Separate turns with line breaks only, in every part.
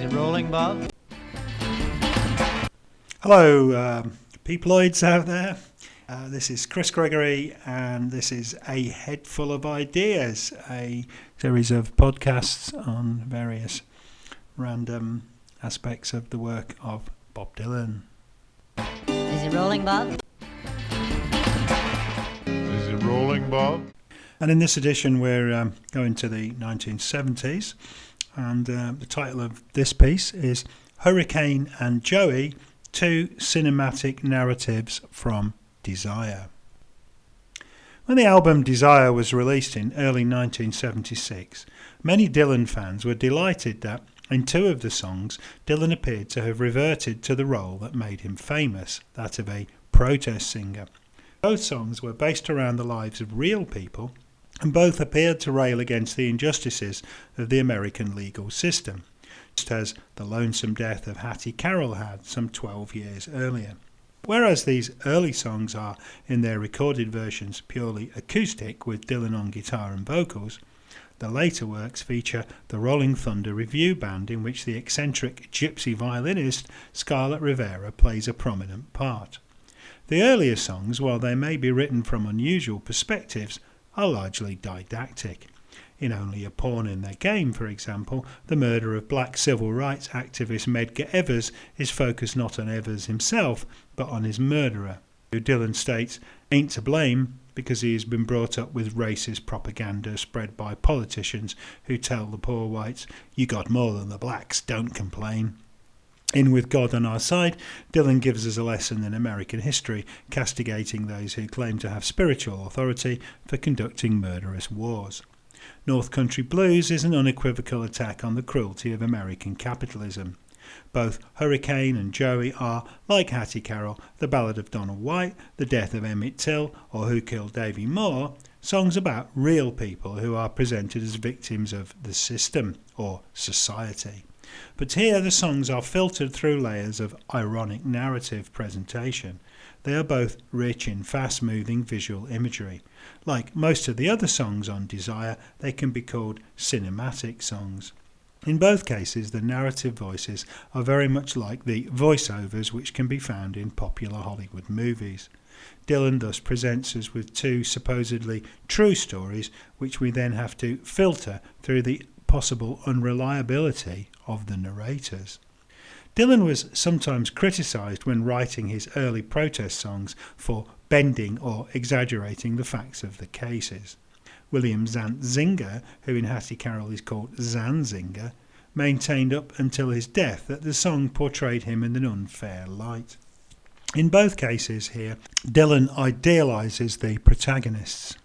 it rolling, Bob?
Hello, peoploids out there. This is Chris Gregory, and this is A Head Full of Ideas, a series of podcasts on various random aspects of the work of Bob Dylan.
Is it rolling, Bob?
Is it rolling, Bob?
And in this edition, we're going to the 1970s, and the title of this piece is Hurricane and Joey, Two Cinematic Narratives from Desire. When the album Desire was released in early 1976, many Dylan fans were delighted that in two of the songs, Dylan appeared to have reverted to the role that made him famous, that of a protest singer. Both songs were based around the lives of real people, and both appeared to rail against the injustices of the American legal system, just as the lonesome death of Hattie Carroll had some 12 years earlier. Whereas these early songs are, in their recorded versions, purely acoustic with Dylan on guitar and vocals, the later works feature the Rolling Thunder Revue Band, in which the eccentric gypsy violinist Scarlett Rivera plays a prominent part. The earlier songs, while they may be written from unusual perspectives, are largely didactic. In Only a Pawn in Their Game, for example, the murder of black civil rights activist Medgar Evers is focused not on Evers himself, but on his murderer, who Dylan states ain't to blame because he has been brought up with racist propaganda spread by politicians who tell the poor whites, "You got more than the blacks, don't complain." In With God on Our Side, Dylan gives us a lesson in American history, castigating those who claim to have spiritual authority for conducting murderous wars. North Country Blues is an unequivocal attack on the cruelty of American capitalism. Both Hurricane and Joey are, like Hattie Carroll, The Ballad of Donald White, The Death of Emmett Till, or Who Killed Davy Moore, songs about real people who are presented as victims of the system, or society. But here the songs are filtered through layers of ironic narrative presentation. They are both rich in fast-moving visual imagery. Like most of the other songs on Desire, they can be called cinematic songs. In both cases, the narrative voices are very much like the voiceovers which can be found in popular Hollywood movies. Dylan thus presents us with two supposedly true stories, which we then have to filter through the possible unreliability of the narrators. Dylan was sometimes criticised when writing his early protest songs for bending or exaggerating the facts of the cases. William Zantzinger, who in Hattie Carroll is called Zanzinger, maintained up until his death that the song portrayed him in an unfair light. In both cases here, Dylan idealises the protagonists.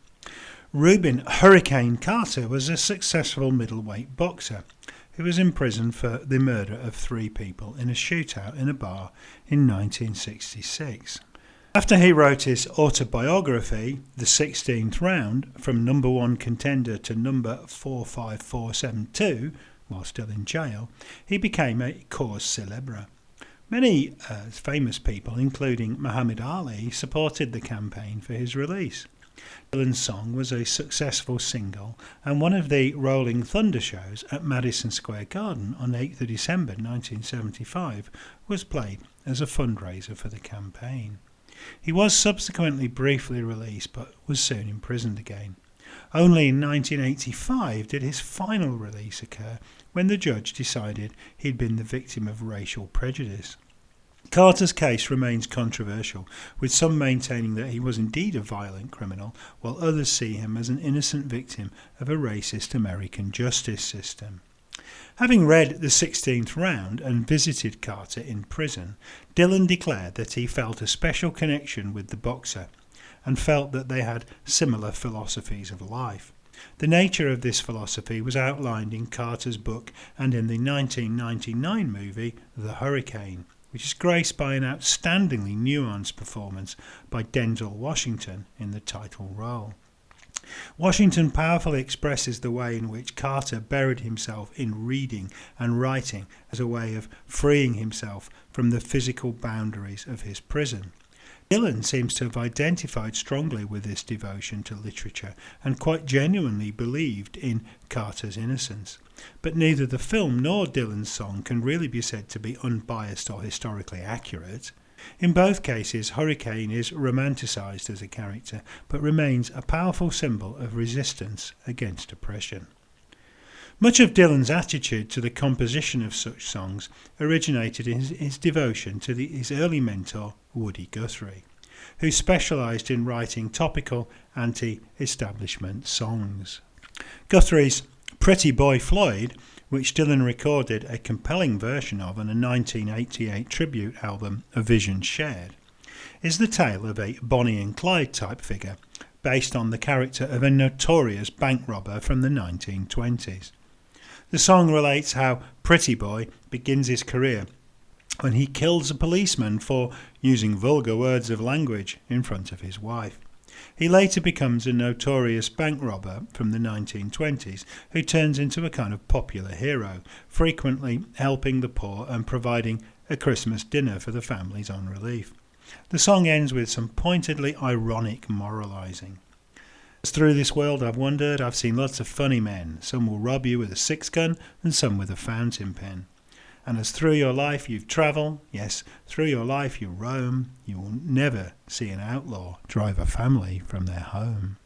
Rubin Hurricane Carter was a successful middleweight boxer who was imprisoned for the murder of 3 people in a shootout in a bar in 1966. After he wrote his autobiography, The 16th Round, from number 1 contender to number 45472, while still in jail, he became a cause célèbre. Many famous people, including Muhammad Ali, supported the campaign for his release. Dylan's song was a successful single, and one of the Rolling Thunder shows at Madison Square Garden on 8th of December 1975 was played as a fundraiser for the campaign. He was subsequently briefly released, but was soon imprisoned again. Only in 1985 did his final release occur, when the judge decided he'd been the victim of racial prejudice. Carter's case remains controversial, with some maintaining that he was indeed a violent criminal, while others see him as an innocent victim of a racist American justice system. Having read The 16th Round and visited Carter in prison, Dylan declared that he felt a special connection with the boxer and felt that they had similar philosophies of life. The nature of this philosophy was outlined in Carter's book and in the 1999 movie The Hurricane, which is graced by an outstandingly nuanced performance by Denzel Washington in the title role. Washington powerfully expresses the way in which Carter buried himself in reading and writing as a way of freeing himself from the physical boundaries of his prison. Dylan seems to have identified strongly with this devotion to literature and quite genuinely believed in Carter's innocence. but neither the film nor Dylan's song can really be said to be unbiased or historically accurate. In both cases, Hurricane is romanticised as a character, but remains a powerful symbol of resistance against oppression. Much of Dylan's attitude to the composition of such songs originated in his devotion to his early mentor, Woody Guthrie, who specialised in writing topical anti-establishment songs. Guthrie's Pretty Boy Floyd, which Dylan recorded a compelling version of on a 1988 tribute album, A Vision Shared, is the tale of a Bonnie and Clyde type figure based on the character of a notorious bank robber from the 1920s. The song relates how Pretty Boy begins his career when he kills a policeman for using vulgar words of language in front of his wife. He later becomes a notorious bank robber from the 1920s who turns into a kind of popular hero, frequently helping the poor and providing a Christmas dinner for the families on relief. The song ends with some pointedly ironic moralising. As through this world I've wandered, I've seen lots of funny men. Some will rob you with a six-gun and some with a fountain pen. And as through your life you've travelled, yes, through your life you roam, you will never see an outlaw drive a family from their home.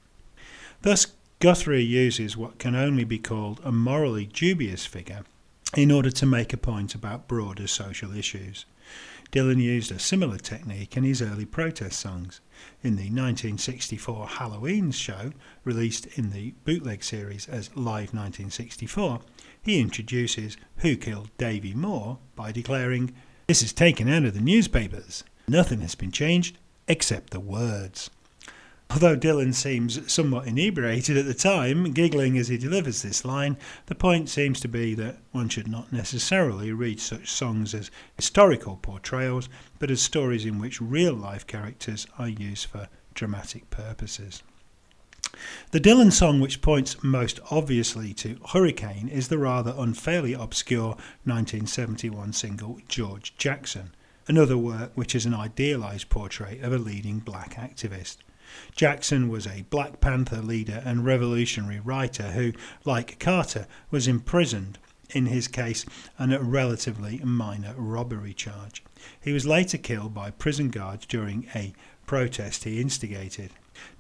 Thus, Guthrie uses what can only be called a morally dubious figure in order to make a point about broader social issues. Dylan used a similar technique in his early protest songs. In the 1964 Halloween show, released in the bootleg series as Live 1964, he introduces Who Killed Davy Moore by declaring, "This is taken out of the newspapers. Nothing has been changed except the words." Although Dylan seems somewhat inebriated at the time, giggling as he delivers this line, the point seems to be that one should not necessarily read such songs as historical portrayals, but as stories in which real-life characters are used for dramatic purposes. The Dylan song which points most obviously to Hurricane is the rather unfairly obscure 1971 single George Jackson, another work which is an idealised portrait of a leading black activist. Jackson was a Black Panther leader and revolutionary writer who, like Carter, was imprisoned, in his case on a relatively minor robbery charge. He was later killed by prison guards during a protest he instigated.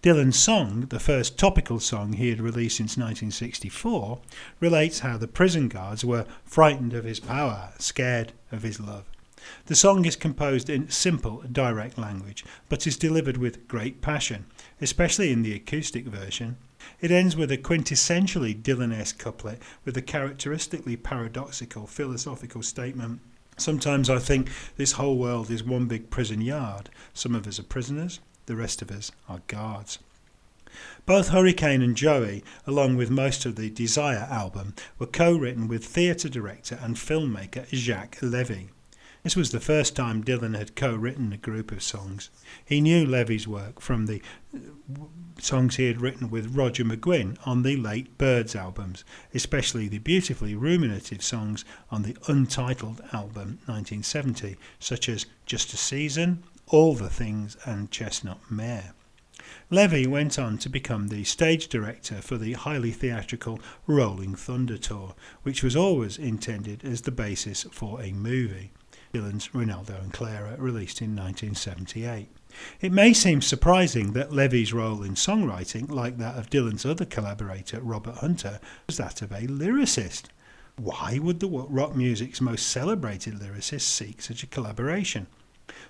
Dylan's song, the first topical song he had released since 1964, relates how the prison guards were frightened of his power, scared of his love. The song is composed in simple, direct language, but is delivered with great passion, especially in the acoustic version. It ends with a quintessentially Dylan-esque couplet with a characteristically paradoxical philosophical statement. "Sometimes I think this whole world is one big prison yard. Some of us are prisoners, the rest of us are guards." Both Hurricane and Joey, along with most of the Desire album, were co-written with theatre director and filmmaker Jacques Levy. This was the first time Dylan had co-written a group of songs. He knew Levy's work from the songs he had written with Roger McGuinn on the late Byrds albums, especially the beautifully ruminative songs on the Untitled album 1970, such as Just a Season, All the Things and Chestnut Mare. Levy went on to become the stage director for the highly theatrical Rolling Thunder tour, which was always intended as the basis for a movie. Dylan's Rinaldo and Clara, released in 1978. It may seem surprising that Levy's role in songwriting, like that of Dylan's other collaborator Robert Hunter, was that of a lyricist. Why would the rock music's most celebrated lyricist seek such a collaboration?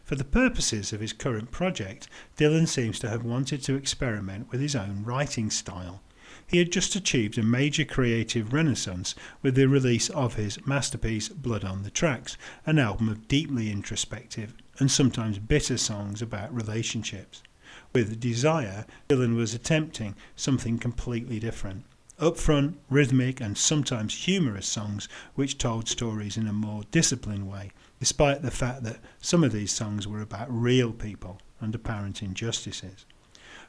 For the purposes of his current project, Dylan seems to have wanted to experiment with his own writing style. He had just achieved a major creative renaissance with the release of his masterpiece Blood on the Tracks, an album of deeply introspective and sometimes bitter songs about relationships. With Desire, Dylan was attempting something completely different. Upfront, rhythmic and sometimes humorous songs which told stories in a more disciplined way, despite the fact that some of these songs were about real people and apparent injustices.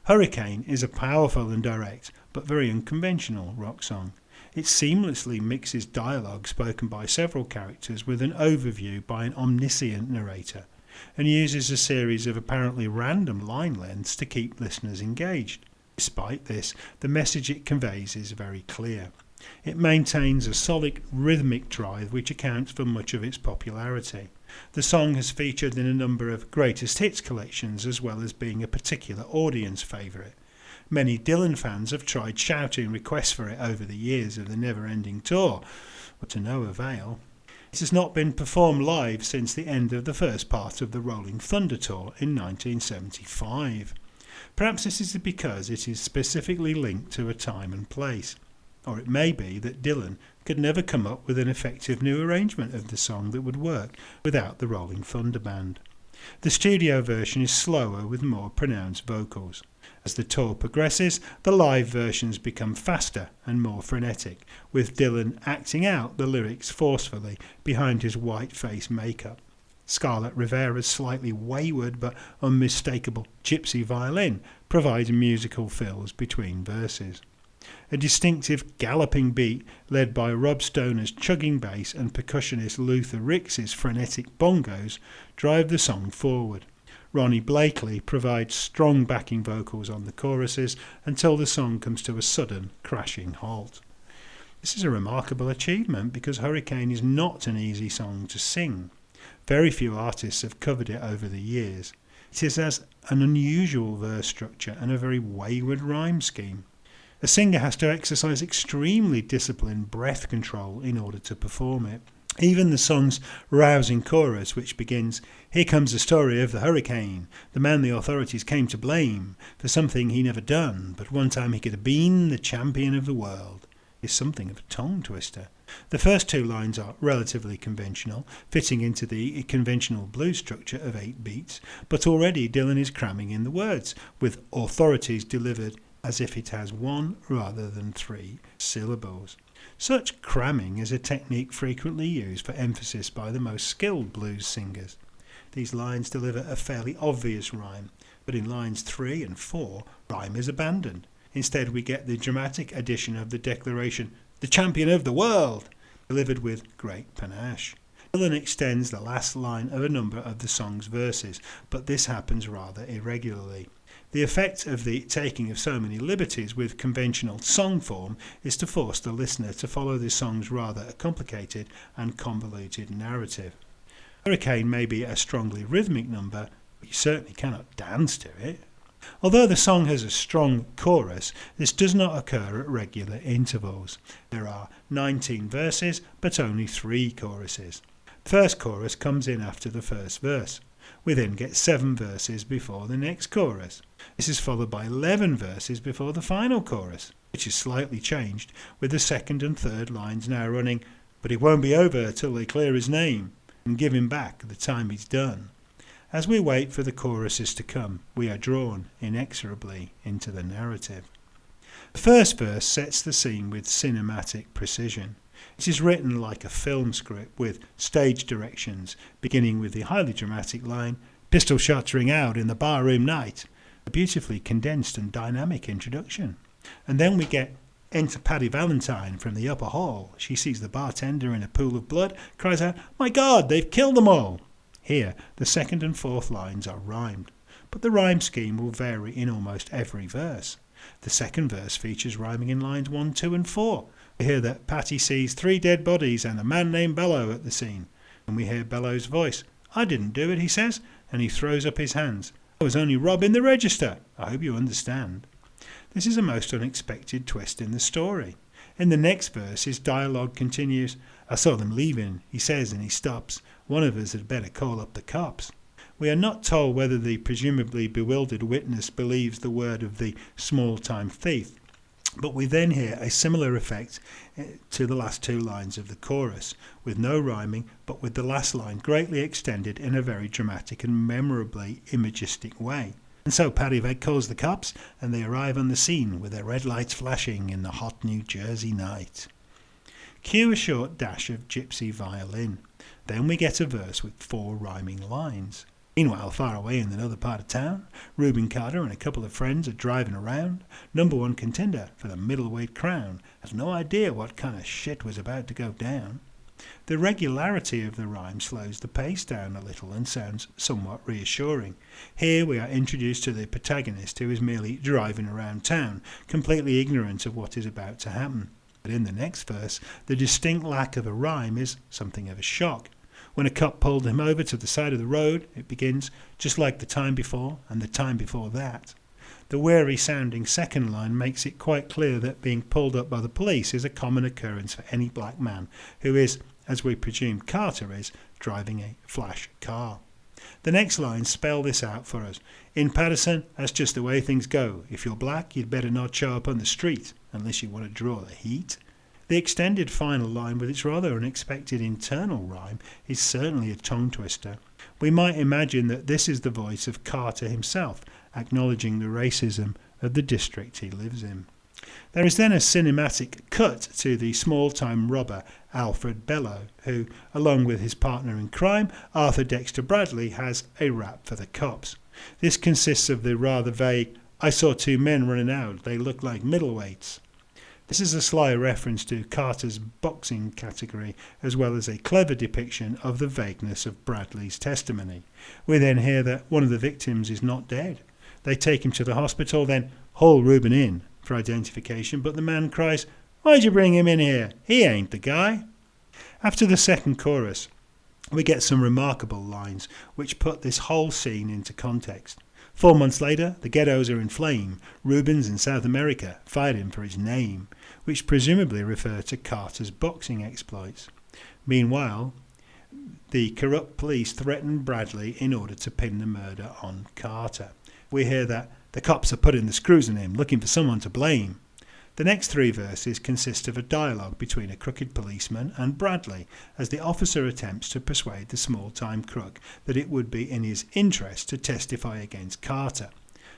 Hurricane is a powerful and direct, but very unconventional rock song. It seamlessly mixes dialogue spoken by several characters with an overview by an omniscient narrator, and uses a series of apparently random line lengths to keep listeners engaged. Despite this, the message it conveys is very clear. It maintains a solid rhythmic drive which accounts for much of its popularity. The song has featured in a number of greatest hits collections as well as being a particular audience favourite. Many Dylan fans have tried shouting requests for it over the years of the never-ending tour, but to no avail. It has not been performed live since the end of the first part of the Rolling Thunder Tour in 1975. Perhaps this is because it is specifically linked to a time and place. Or it may be that Dylan could never come up with an effective new arrangement of the song that would work without the Rolling Thunder Band. The studio version is slower with more pronounced vocals. As the tour progresses, the live versions become faster and more frenetic, with Dylan acting out the lyrics forcefully behind his white face makeup. Scarlett Rivera's slightly wayward but unmistakable gypsy violin provides musical fills between verses. A distinctive galloping beat led by Rob Stoner's chugging bass and percussionist Luther Ricks's frenetic bongos drive the song forward. Ronnie Blakely provides strong backing vocals on the choruses until the song comes to a sudden crashing halt. This is a remarkable achievement because Hurricane is not an easy song to sing. Very few artists have covered it over the years. It has an unusual verse structure and a very wayward rhyme scheme. A singer has to exercise extremely disciplined breath control in order to perform it. Even the song's rousing chorus, which begins, "Here comes the story of the hurricane, the man the authorities came to blame for something he never done, but one time he could have been the champion of the world," is something of a tongue twister. The first two lines are relatively conventional, fitting into the conventional blues structure of 8 beats, but already Dylan is cramming in the words, with authorities delivered as if it has 1 rather than 3 syllables. Such cramming is a technique frequently used for emphasis by the most skilled blues singers. These lines deliver a fairly obvious rhyme, but in lines 3 and 4, rhyme is abandoned. Instead, we get the dramatic addition of the declaration, "the champion of the world," delivered with great panache. Dylan extends the last line of a number of the song's verses, but this happens rather irregularly. The effect of the taking of so many liberties with conventional song form is to force the listener to follow the song's rather complicated and convoluted narrative. Hurricane may be a strongly rhythmic number, but you certainly cannot dance to it. Although the song has a strong chorus, this does not occur at regular intervals. There are 19 verses, but only 3 choruses. The first chorus comes in after the first verse. We then get 7 verses before the next chorus. This is followed by 11 verses before the final chorus, which is slightly changed, with the second and third lines now running, "But it won't be over till they clear his name and give him back the time he's done." As we wait for the choruses to come, we are drawn inexorably into the narrative. The first verse sets the scene with cinematic precision. It is written like a film script with stage directions, beginning with the highly dramatic line, "Pistol shots ring out in the barroom night," a beautifully condensed and dynamic introduction. And then we get "Enter Paddy Valentine from the upper hall. She sees the bartender in a pool of blood, cries out, 'My God, they've killed them all!'" Here, the second and fourth lines are rhymed, but the rhyme scheme will vary in almost every verse. The second verse features rhyming in lines 1, 2 and 4. We hear that Patty sees 3 dead bodies and a man named Bello at the scene. And we hear Bello's voice. "I didn't do it," he says, and he throws up his hands. "I was only robbing the register. I hope you understand." This is a most unexpected twist in the story. In the next verse, his dialogue continues. "I saw them leaving," he says, and he stops. "One of us had better call up the cops." We are not told whether the presumably bewildered witness believes the word of the small-time thief, but we then hear a similar effect to the last 2 lines of the chorus, with no rhyming, but with the last line greatly extended in a very dramatic and memorably imagistic way. And so Paddy calls the cops, and they arrive on the scene with their red lights flashing in the hot New Jersey night. Cue a short dash of gypsy violin. Then we get a verse with 4 rhyming lines. Meanwhile, far away in another part of town, Reuben Carter and a couple of friends are driving around. #1 contender for the middleweight crown has no idea what kind of shit was about to go down. The regularity of the rhyme slows the pace down a little and sounds somewhat reassuring. Here we are introduced to the protagonist, who is merely driving around town, completely ignorant of what is about to happen. But in the next verse, the distinct lack of a rhyme is something of a shock. When a cop pulled him over to the side of the road, it begins, just like the time before and the time before that. The weary-sounding second line makes it quite clear that being pulled up by the police is a common occurrence for any black man who is, as we presume Carter is, driving a flash car. The next lines spell this out for us. In Patterson, that's just the way things go. If you're black, you'd better not show up on the street, unless you want to draw the heat. The extended final line, with its rather unexpected internal rhyme, is certainly a tongue twister. We might imagine that this is the voice of Carter himself, acknowledging the racism of the district he lives in. There is then a cinematic cut to the small-time robber Alfred Bellow, who, along with his partner in crime, Arthur Dexter Bradley, has a rap for the cops. This consists of the rather vague, "I saw two men running out, they looked like middleweights." This is a sly reference to Carter's boxing category, as well as a clever depiction of the vagueness of Bradley's testimony. We then hear that one of the victims is not dead. They take him to the hospital, then haul Reuben in for identification, but the man cries, "Why'd you bring him in here? He ain't the guy." After the second chorus, we get some remarkable lines which put this whole scene into context. 4 months later, the ghettos are in flame. Rubens in South America fired him for his name, which presumably refer to Carter's boxing exploits. Meanwhile, the corrupt police threaten Bradley in order to pin the murder on Carter. We hear that the cops are putting the screws on him, looking for someone to blame. The next 3 verses consist of a dialogue between a crooked policeman and Bradley, as the officer attempts to persuade the small-time crook that it would be in his interest to testify against Carter.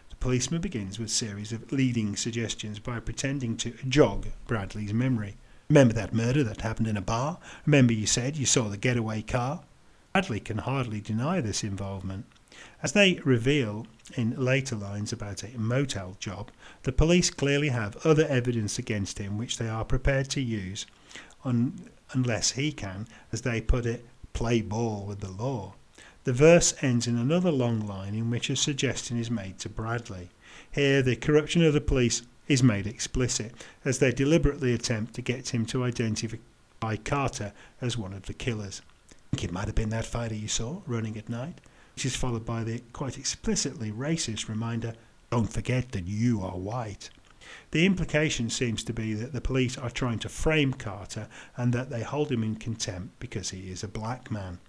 The policeman begins with a series of leading suggestions by pretending to jog Bradley's memory. "Remember that murder that happened in a bar? Remember you said you saw the getaway car?" Bradley can hardly deny this involvement. As they reveal in later lines about a motel job, the police clearly have other evidence against him which they are prepared to use unless he can, as they put it, play ball with the law. The verse ends in another long line in which a suggestion is made to Bradley. Here the corruption of the police is made explicit, as they deliberately attempt to get him to identify Carter as one of the killers. "I think it might have been that fighter you saw running at night," which is followed by the quite explicitly racist reminder, "Don't forget that you are white." The implication seems to be that the police are trying to frame Carter and that they hold him in contempt because he is a black man.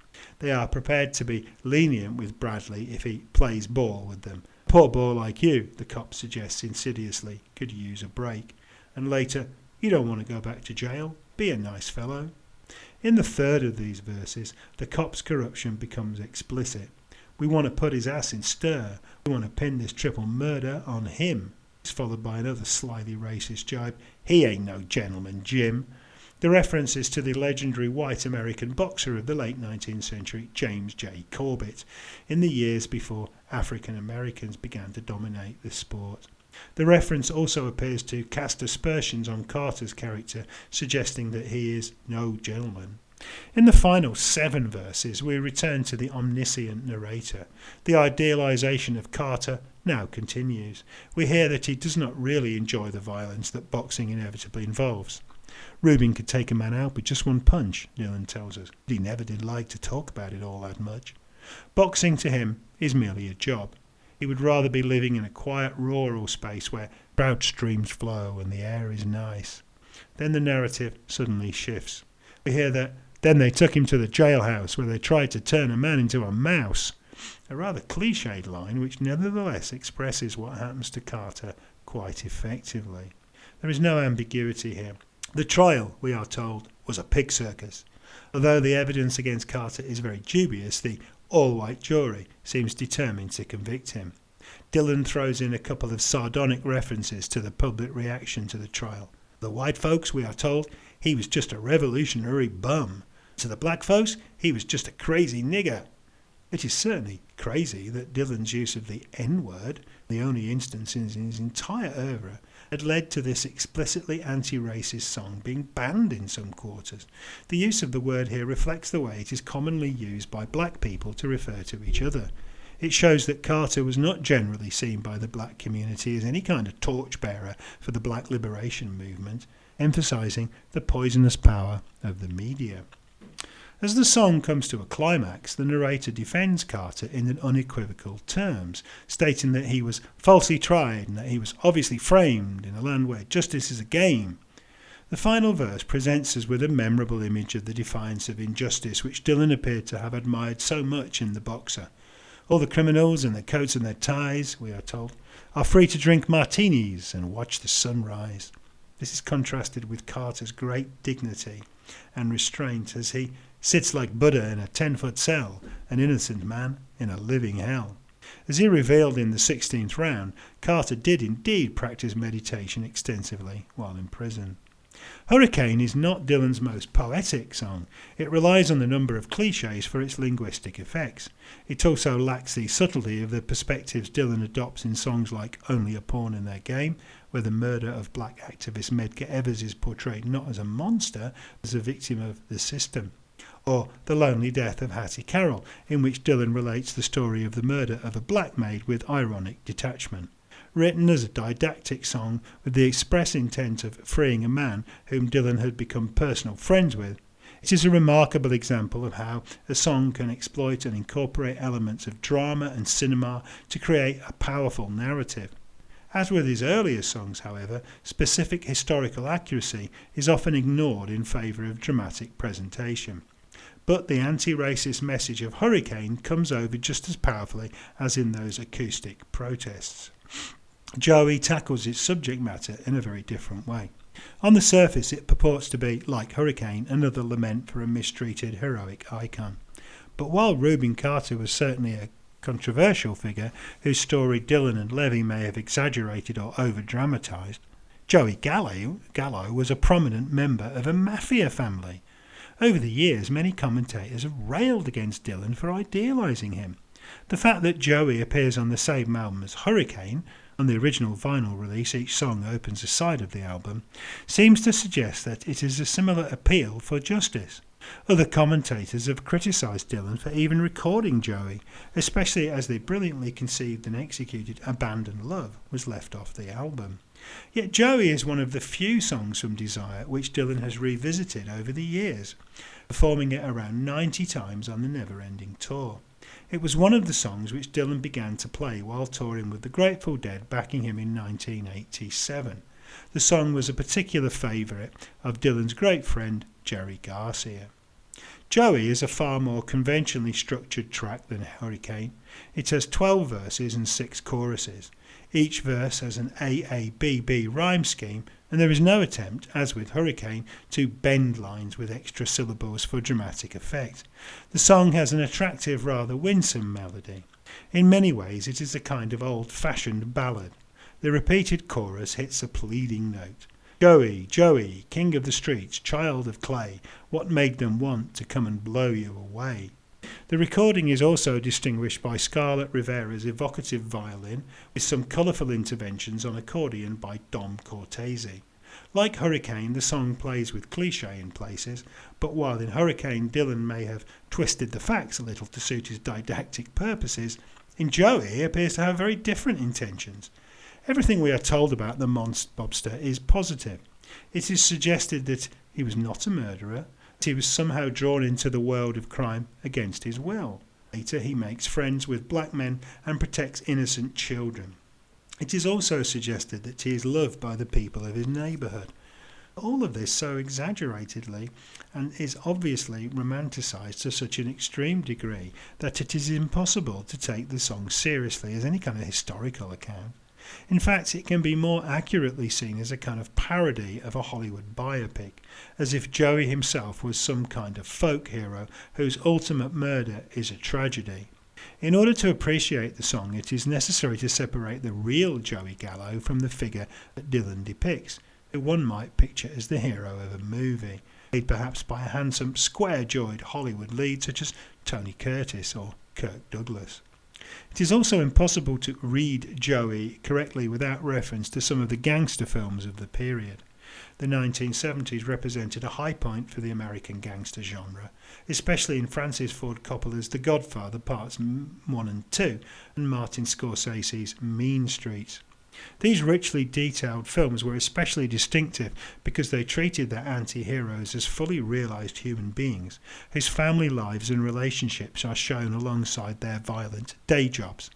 They are prepared to be lenient with Bradley if he plays ball with them. "A poor boy like you," the cop suggests insidiously, "could use a break." And later, "You don't want to go back to jail. Be a nice fellow." In the third of these verses, the cop's corruption becomes explicit. "We want to put his ass in stir. We want to pin this triple murder on him." It's followed by another slyly racist jibe, "He ain't no gentleman, Jim." The reference is to the legendary white American boxer of the late 19th century, James J. Corbett, in the years before African Americans began to dominate the sport. The reference also appears to cast aspersions on Carter's character, suggesting that he is no gentleman. In the final 7 verses, we return to the omniscient narrator. The idealization of Carter now continues. We hear that he does not really enjoy the violence that boxing inevitably involves. "Reuben could take a man out with just one punch," Dylan tells us. He never did like to talk about it all that much. Boxing to him is merely a job. He would rather be living in a quiet rural space where trout streams flow and the air is nice. Then the narrative suddenly shifts. We hear that then they took him to the jailhouse where they tried to turn a man into a mouse. A rather cliched line which nevertheless expresses what happens to Carter quite effectively. There is no ambiguity here. The trial, we are told, was a pig circus. Although the evidence against Carter is very dubious, the all-white jury seems determined to convict him. Dylan throws in a couple of sardonic references to the public reaction to the trial. The white folks, we are told, he was just a revolutionary bum. To the black folks, he was just a crazy nigger. It is certainly crazy that Dylan's use of the N-word, the only instance in his entire oeuvre, had led to this explicitly anti-racist song being banned in some quarters. The use of the word here reflects the way it is commonly used by black people to refer to each other. It shows that Carter was not generally seen by the black community as any kind of torchbearer for the black liberation movement. emphasising the poisonous power of the media. As the song comes to a climax, the narrator defends Carter in unequivocal terms, stating that he was falsely tried and that he was obviously framed in a land where justice is a game. The final verse presents us with a memorable image of the defiance of injustice which Dylan appeared to have admired so much in the boxer. All the criminals in their coats and their ties, we are told, are free to drink martinis and watch the sun rise. This is contrasted with Carter's great dignity and restraint as he sits like Buddha in a 10-foot cell, an innocent man in a living hell. As he revealed in the 16th round, Carter did indeed practice meditation extensively while in prison. Hurricane is not Dylan's most poetic song. It relies on the number of clichés for its linguistic effects. It also lacks the subtlety of the perspectives Dylan adopts in songs like Only a Pawn in Their Game, where the murder of black activist Medgar Evers is portrayed not as a monster, but as a victim of the system. Or The Lonely Death of Hattie Carroll, in which Dylan relates the story of the murder of a black maid with ironic detachment. Written as a didactic song with the express intent of freeing a man whom Dylan had become personal friends with, it is a remarkable example of how a song can exploit and incorporate elements of drama and cinema to create a powerful narrative. As with his earlier songs, however, specific historical accuracy is often ignored in favour of dramatic presentation. But the anti-racist message of Hurricane comes over just as powerfully as in those acoustic protests. Joey tackles its subject matter in a very different way. On the surface, it purports to be, like Hurricane, another lament for a mistreated heroic icon. But while Rubin Carter was certainly a controversial figure whose story Dylan and Levy may have exaggerated or over-dramatised, Joey Gallo was a prominent member of a mafia family. Over the years, many commentators have railed against Dylan for idealising him. The fact that Joey appears on the same album as Hurricane, on the original vinyl release each song opens a side of the album, seems to suggest that it is a similar appeal for justice. Other commentators have criticised Dylan for even recording Joey, especially as the brilliantly conceived and executed Abandoned Love was left off the album. Yet Joey is one of the few songs from Desire which Dylan has revisited over the years, performing it around 90 times on the Never Ending Tour. It was one of the songs which Dylan began to play while touring with the Grateful Dead, backing him in 1987. The song was a particular favourite of Dylan's great friend Jerry Garcia. Joey is a far more conventionally structured track than Hurricane. It has 12 verses and 6 choruses. Each verse has an AABB rhyme scheme, and there is no attempt, as with Hurricane, to bend lines with extra syllables for dramatic effect. The song has an attractive, rather winsome melody. In many ways it is a kind of old-fashioned ballad. The repeated chorus hits a pleading note. Joey, Joey, king of the streets, child of clay, what made them want to come and blow you away? The recording is also distinguished by Scarlett Rivera's evocative violin, with some colourful interventions on accordion by Dom Cortese. Like Hurricane, the song plays with cliché in places, but while in Hurricane Dylan may have twisted the facts a little to suit his didactic purposes, in Joey he appears to have very different intentions. Everything we are told about the mobster is positive. It is suggested that he was not a murderer, that he was somehow drawn into the world of crime against his will. Later he makes friends with black men and protects innocent children. It is also suggested that he is loved by the people of his neighbourhood. All of this so exaggeratedly and is obviously romanticised to such an extreme degree that it is impossible to take the song seriously as any kind of historical account. In fact, it can be more accurately seen as a kind of parody of a Hollywood biopic, as if Joey himself was some kind of folk hero whose ultimate murder is a tragedy. In order to appreciate the song, it is necessary to separate the real Joey Gallo from the figure that Dylan depicts, who one might picture as the hero of a movie, played perhaps by a handsome, square-jawed Hollywood lead such as Tony Curtis or Kirk Douglas. It is also impossible to read Joey correctly without reference to some of the gangster films of the period. The 1970s represented a high point for the American gangster genre, especially in Francis Ford Coppola's The Godfather Parts 1 and 2 and Martin Scorsese's Mean Streets. These richly detailed films were especially distinctive because they treated their anti-heroes as fully realised human beings whose family lives and relationships are shown alongside their violent day jobs.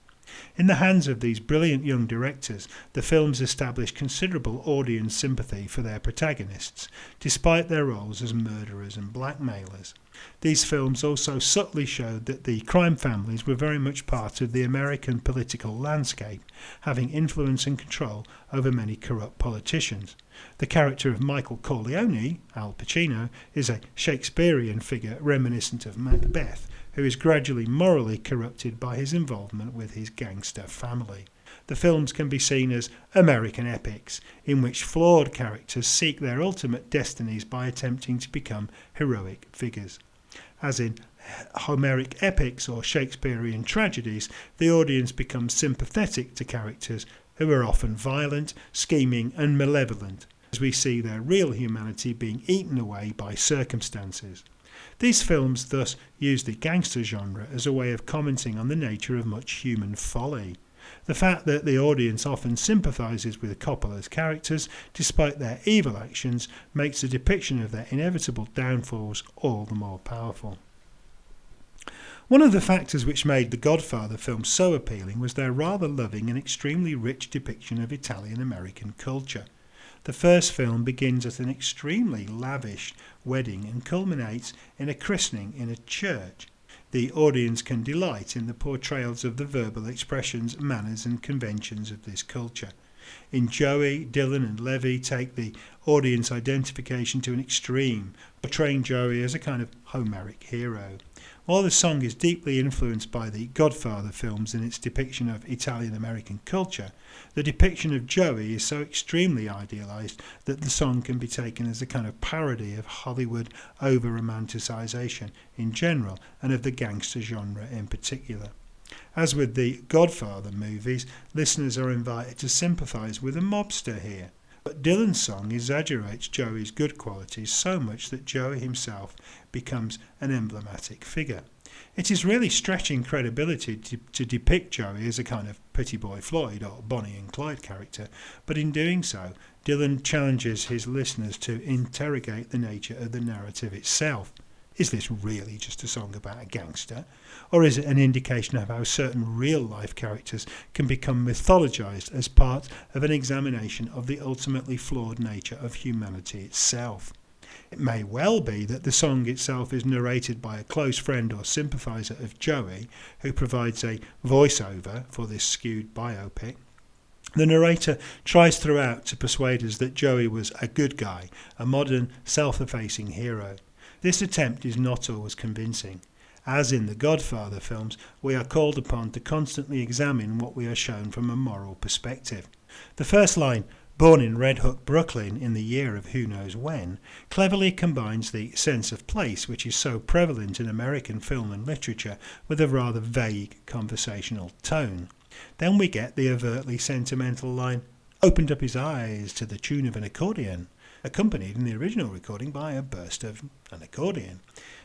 In the hands of these brilliant young directors, the films established considerable audience sympathy for their protagonists, despite their roles as murderers and blackmailers. These films also subtly showed that the crime families were very much part of the American political landscape, having influence and control over many corrupt politicians. The character of Michael Corleone, Al Pacino, is a Shakespearean figure reminiscent of Macbeth, who is gradually morally corrupted by his involvement with his gangster family. The films can be seen as American epics, in which flawed characters seek their ultimate destinies by attempting to become heroic figures. As in Homeric epics or Shakespearean tragedies, the audience becomes sympathetic to characters who are often violent, scheming and malevolent, as we see their real humanity being eaten away by circumstances. These films thus use the gangster genre as a way of commenting on the nature of much human folly. The fact that the audience often sympathises with Coppola's characters despite their evil actions makes the depiction of their inevitable downfalls all the more powerful. One of the factors which made the Godfather films so appealing was their rather loving and extremely rich depiction of Italian-American culture. The first film begins at an extremely lavish wedding and culminates in a christening in a church. The audience can delight in the portrayals of the verbal expressions, manners and conventions of this culture. In Joey, Dylan and Levy take the audience identification to an extreme, portraying Joey as a kind of Homeric hero. While the song is deeply influenced by the Godfather films in its depiction of Italian-American culture, the depiction of Joey is so extremely idealised that the song can be taken as a kind of parody of Hollywood over-romanticisation in general and of the gangster genre in particular. As with the Godfather movies, listeners are invited to sympathise with a mobster here. But Dylan's song exaggerates Joey's good qualities so much that Joey himself becomes an emblematic figure. It is really stretching credibility to depict Joey as a kind of Pretty Boy Floyd or Bonnie and Clyde character, but in doing so, Dylan challenges his listeners to interrogate the nature of the narrative itself. Is this really just a song about a gangster? Or is it an indication of how certain real-life characters can become mythologised as part of an examination of the ultimately flawed nature of humanity itself? It may well be that the song itself is narrated by a close friend or sympathiser of Joey, who provides a voiceover for this skewed biopic. The narrator tries throughout to persuade us that Joey was a good guy, a modern, self-effacing hero. This attempt is not always convincing. As in the Godfather films, we are called upon to constantly examine what we are shown from a moral perspective. The first line, "Born in Red Hook, Brooklyn, in the year of who knows when," cleverly combines the sense of place which is so prevalent in American film and literature with a rather vague conversational tone. Then we get the overtly sentimental line, "Opened up his eyes to the tune of an accordion," accompanied in the original recording by a burst of an accordion.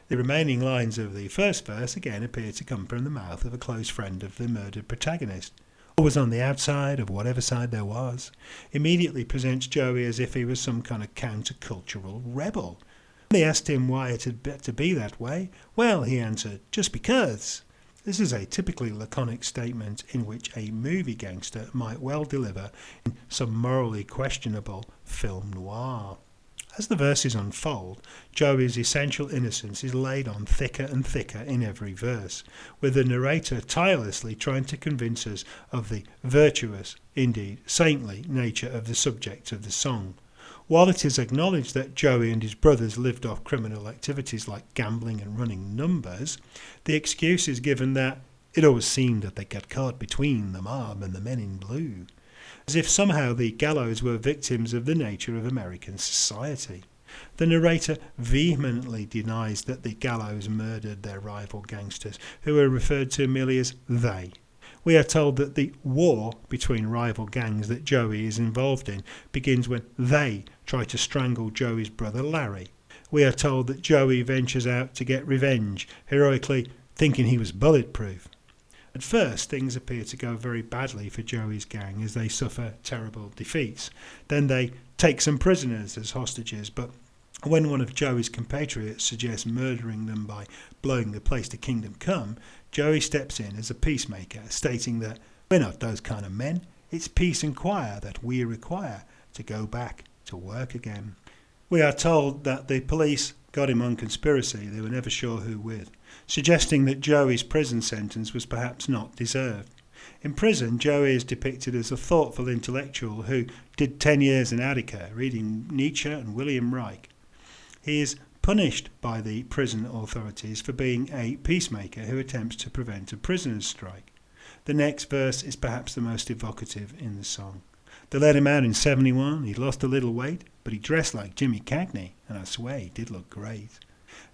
The remaining lines of the first verse again appear to come from the mouth of a close friend of the murdered protagonist. "Always on the outside of whatever side there was," immediately presents Joey as if he was some kind of countercultural rebel. They asked him why it had to be that way. "Well," he answered, "just because." This is a typically laconic statement in which a movie gangster might well deliver in some morally questionable film noir. As the verses unfold, Joey's essential innocence is laid on thicker and thicker in every verse, with the narrator tirelessly trying to convince us of the virtuous, indeed saintly, nature of the subject of the song. While it is acknowledged that Joey and his brothers lived off criminal activities like gambling and running numbers, the excuse is given that it always seemed that they got caught between the mob and the men in blue, as if somehow the gallows were victims of the nature of American society. The narrator vehemently denies that the gallows murdered their rival gangsters, who are referred to merely as they. We are told that the war between rival gangs that Joey is involved in begins when they try to strangle Joey's brother Larry. We are told that Joey ventures out to get revenge, heroically thinking he was bulletproof. At first, things appear to go very badly for Joey's gang as they suffer terrible defeats. Then they take some prisoners as hostages, but when one of Joey's compatriots suggests murdering them by blowing the place to kingdom come, Joey steps in as a peacemaker, stating that we're not those kind of men. It's peace and quiet that we require to go back to work again. We are told that the police got him on conspiracy, they were never sure who with, suggesting that Joey's prison sentence was perhaps not deserved. In prison, Joey is depicted as a thoughtful intellectual who did 10 years in Attica, reading Nietzsche and William Reich. He is punished by the prison authorities for being a peacemaker who attempts to prevent a prisoner's strike. The next verse is perhaps the most evocative in the song. They let him out in 71, he'd lost a little weight, but he dressed like Jimmy Cagney, and I swear he did look great.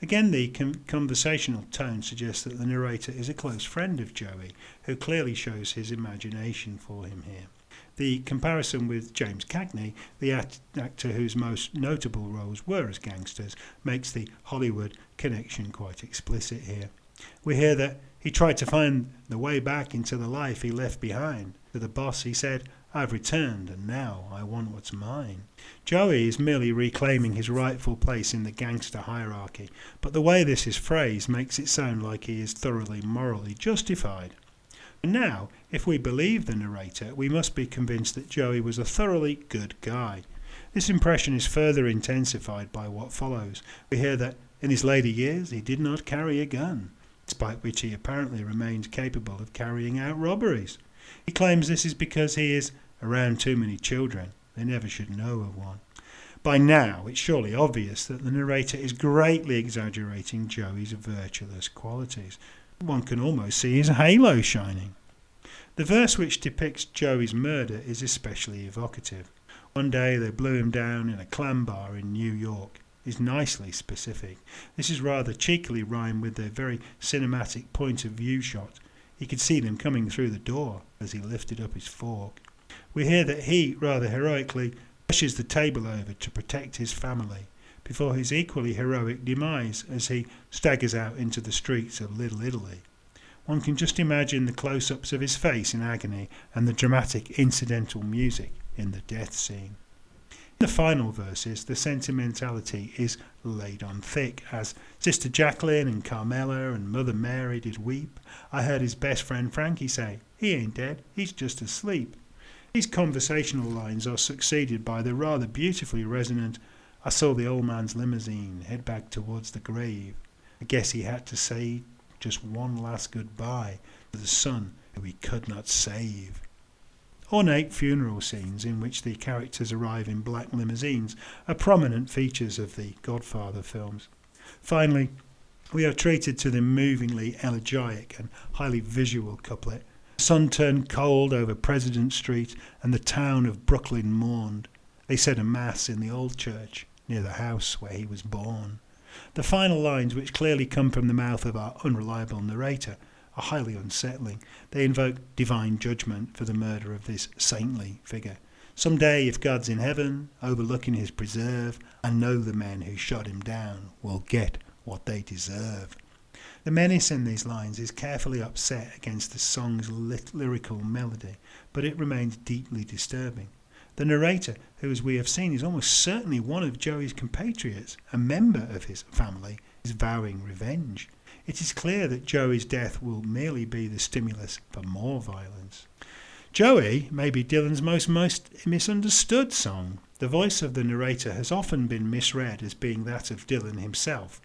Again, the conversational tone suggests that the narrator is a close friend of Joey, who clearly shows his imagination for him here. The comparison with James Cagney, the actor whose most notable roles were as gangsters, makes the Hollywood connection quite explicit here. We hear that he tried to find the way back into the life he left behind. To the boss he said, "I've returned and now I want what's mine." Joey is merely reclaiming his rightful place in the gangster hierarchy, but the way this is phrased makes it sound like he is thoroughly morally justified. And now, if we believe the narrator, we must be convinced that Joey was a thoroughly good guy. This impression is further intensified by what follows. We hear that in his later years he did not carry a gun, despite which he apparently remained capable of carrying out robberies. He claims this is because he is around too many children. They never should know of one. By now, it's surely obvious that the narrator is greatly exaggerating Joey's virtuous qualities. One can almost see his halo shining. The verse which depicts Joey's murder is especially evocative. One day they blew him down in a clam bar in New York. Is nicely specific. This is rather cheekily rhymed with the very cinematic point of view shot. He could see them coming through the door as he lifted up his fork. We hear that he, rather heroically, pushes the table over to protect his family before his equally heroic demise as he staggers out into the streets of Little Italy. One can just imagine the close-ups of his face in agony and the dramatic incidental music in the death scene. In the final verses, the sentimentality is laid on thick, as Sister Jacqueline and Carmela and Mother Mary did weep. I heard his best friend Frankie say, "He ain't dead, he's just asleep." These conversational lines are succeeded by the rather beautifully resonant, "I saw the old man's limousine head back towards the grave. I guess he had to say just one last goodbye to the son who he could not save." Ornate funeral scenes in which the characters arrive in black limousines are prominent features of the Godfather films. Finally, we are treated to the movingly elegiac and highly visual couplet. The sun turned cold over President Street and the town of Brooklyn mourned. They said a mass in the old church near the house where he was born. The final lines, which clearly come from the mouth of our unreliable narrator, are highly unsettling. They invoke divine judgment for the murder of this saintly figure. Some day, if God's in heaven, overlooking his preserve, I know the men who shot him down will get what they deserve. The menace in these lines is carefully upset against the song's lyrical melody, but it remains deeply disturbing. The narrator, who as we have seen is almost certainly one of Joey's compatriots, a member of his family, is vowing revenge. It is clear that Joey's death will merely be the stimulus for more violence. Joey may be Dylan's most misunderstood song. The voice of the narrator has often been misread as being that of Dylan himself.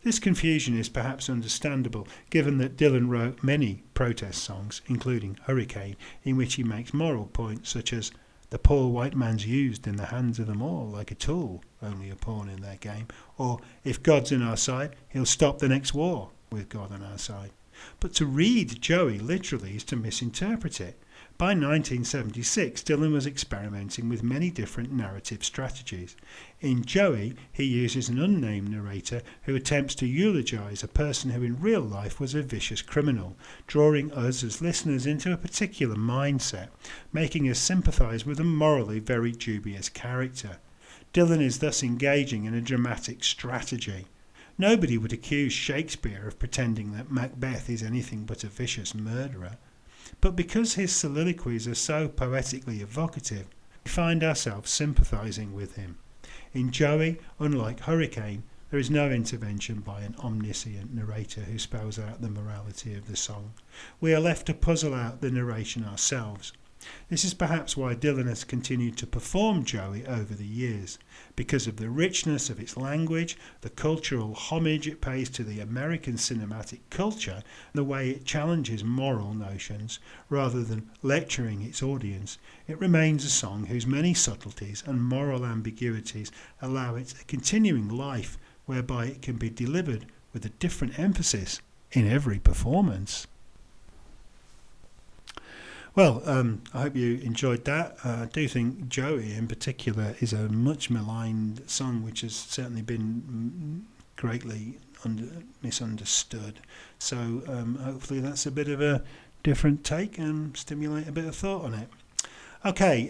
This confusion is perhaps understandable, given that Dylan wrote many protest songs, including Hurricane, in which he makes moral points such as, "The poor white man's used in the hands of them all like a tool, only a pawn in their game," or, "If God's on our side, he'll stop the next war with God on our side." But to read Joey literally is to misinterpret it. By 1976, Dylan was experimenting with many different narrative strategies. In Joey, he uses an unnamed narrator who attempts to eulogize a person who in real life was a vicious criminal, drawing us as listeners into a particular mindset, making us sympathize with a morally very dubious character. Dylan is thus engaging in a dramatic strategy. Nobody would accuse Shakespeare of pretending that Macbeth is anything but a vicious murderer. But because his soliloquies are so poetically evocative, we find ourselves sympathising with him. In Joey, unlike Hurricane, there is no intervention by an omniscient narrator who spells out the morality of the song. We are left to puzzle out the narration ourselves. This is perhaps why Dylan has continued to perform Joey over the years, because of the richness of its language, the cultural homage it pays to the American cinematic culture, and the way it challenges moral notions rather than lecturing its audience. It remains a song whose many subtleties and moral ambiguities allow it a continuing life, whereby it can be delivered with a different emphasis in every performance. Well, I hope you enjoyed that. I do think Joey in particular is a much maligned song which has certainly been greatly misunderstood. So hopefully that's a bit of a different take and stimulate a bit of thought on it. Okay,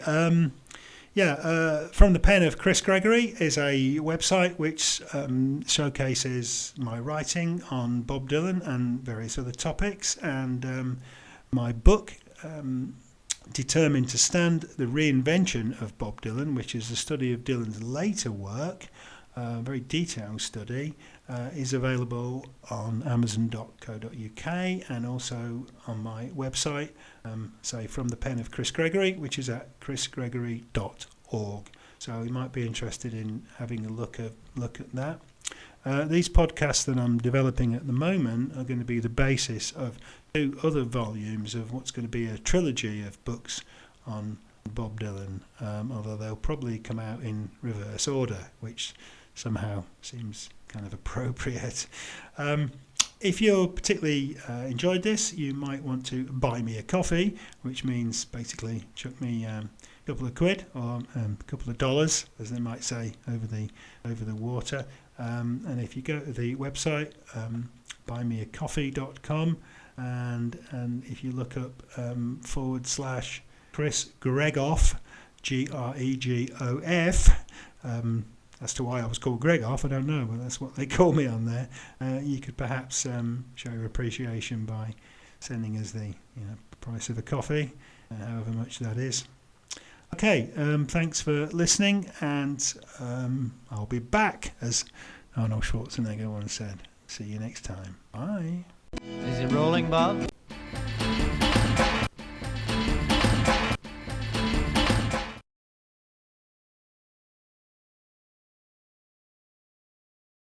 From the Pen of Chris Gregory is a website which showcases my writing on Bob Dylan and various other topics, and my book, Determined to Stand, the Reinvention of Bob Dylan, which is a study of Dylan's later work, a very detailed study, is available on amazon.co.uk and also on my website, From the Pen of Chris Gregory, which is at chrisgregory.org. So you might be interested in having a look at that. These podcasts that I'm developing at the moment are going to be the basis of 2 other volumes of what's going to be a trilogy of books on Bob Dylan, although they'll probably come out in reverse order, which somehow seems kind of appropriate. If you particularly enjoyed this, you might want to buy me a coffee, which means basically chuck me a couple of quid or a couple of dollars, as they might say over the water. And if you go to the website, buymeacoffee.com, and if you look up / Chris Gregoff, Gregoff, as to why I was called Gregoff, I don't know, but that's what they call me on there. You could perhaps show your appreciation by sending us the price of a coffee, however much that is. Okay, thanks for listening, and I'll be back, as Arnold Schwarzenegger once said. See you next time. Bye.
Is it rolling, Bob?